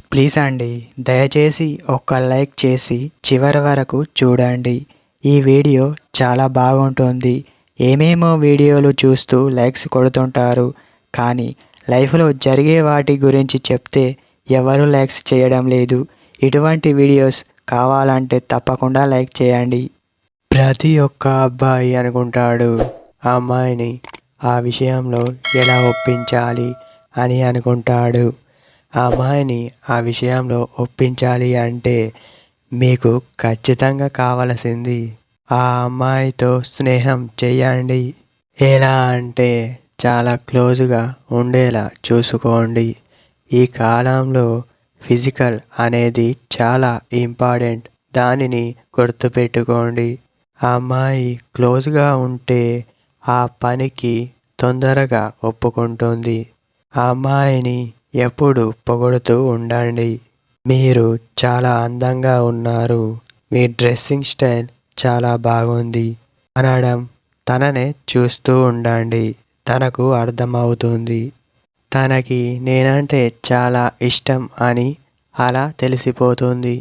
Please అండి. దయచేసి ఒక్క లైక్ చేసి చివరి వరకు చూడండి. ఈ వీడియో చాలా బాగుంటుంది. ఏమేమో వీడియోలు చూస్తూ లైక్స్ కొడుతుంటారు. కానీ లైఫ్‌లో జరిగే వాటి గురించి చెప్తే ఎవరు లైక్స్ చేయడం లేదు. ఇటువంటి వీడియోస్ కావాలంటే తప్పకుండా లైక్ చేయండి. ప్రతి ఒక్క అబ్బాయి అనుకుంటాడు ఆ అమ్మాయిని ఆ విషయంలో ఎలా ఒప్పించాలి అని అనుకుంటాడు. ఆ అమ్మాయిని ఆ విషయంలో ఒప్పించాలి అంటే మీకు ఖచ్చితంగా కావలసింది ఆ అమ్మాయితో స్నేహం చేయండి. ఎలా అంటే చాలా క్లోజ్‌గా ఉండేలా చూసుకోండి. ఈ కాలంలో ఫిజికల్ అనేది చాలా ఇంపార్టెంట్. దానిని గుర్తుపెట్టుకోండి. ఆ అమ్మాయి క్లోజ్‌గా ఉంటే ఆ పనికి తొందరగా ఒప్పుకుంటుంది. ఆ అమ్మాయిని ఎప్పుడు పొగుడుతూ ఉండండి. మీరు చాలా అందంగా ఉన్నారు. మీ డ్రెస్సింగ్ స్టైల్ చాలా బాగుంది అనడం తననే చూస్తూ ఉండండి. తనకు అర్థమవుతుంది. తనకి నేనంటే చాలా ఇష్టం అని అలా తెలిసిపోతుంది.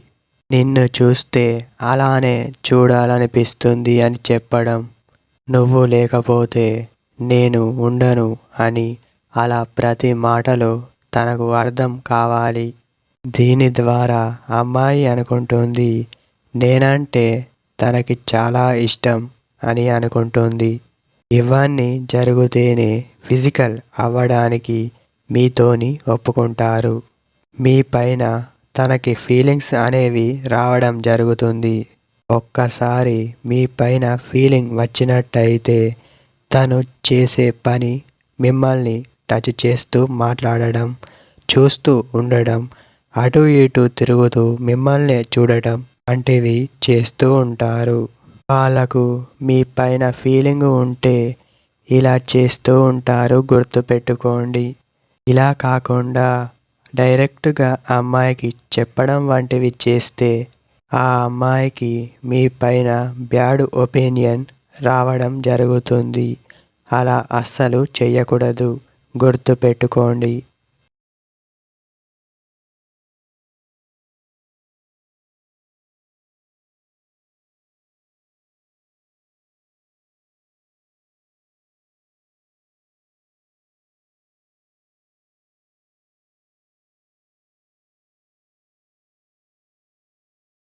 నిన్ను చూస్తే అలానే చూడాలనిపిస్తుంది అని చెప్పడం. నువ్వు లేకపోతే నేను ఉండను అని అలా ప్రతి మాటలో తనకు అర్థం కావాలి. దీని ద్వారా అమ్మాయి అనుకుంటుంది నేనంటే తనకి చాలా ఇష్టం అని అనుకుంటుంది. ఇవన్నీ జరిగితేనే ఫిజికల్ అవ్వడానికి మీతోని ఒప్పుకుంటారు. మీ పైన తనకి ఫీలింగ్స్ అనేవి రావడం జరుగుతుంది. ఒక్కసారి మీ పైన ఫీలింగ్ వచ్చినట్టయితే తను చేసే పని మిమ్మల్ని టచ్ చేస్తూ మాట్లాడడం, చూస్తూ ఉండడం, అటు ఇటు తిరుగుతూ మిమ్మల్నే చూడటం వంటివి చేస్తూ ఉంటారు. వాళ్ళకు మీ పైన ఫీలింగ్ ఉంటే ఇలా చేస్తూ ఉంటారు, గుర్తుపెట్టుకోండి. ఇలా కాకుండా డైరెక్ట్‌గా అమ్మాయికి చెప్పడం వంటివి చేస్తే ఆ అమ్మాయికి మీ పైన బ్యాడ్ ఒపీనియన్ రావడం జరుగుతుంది. అలా అస్సలు చెయ్యకూడదు. గుర్తుపెట్టుకోండి.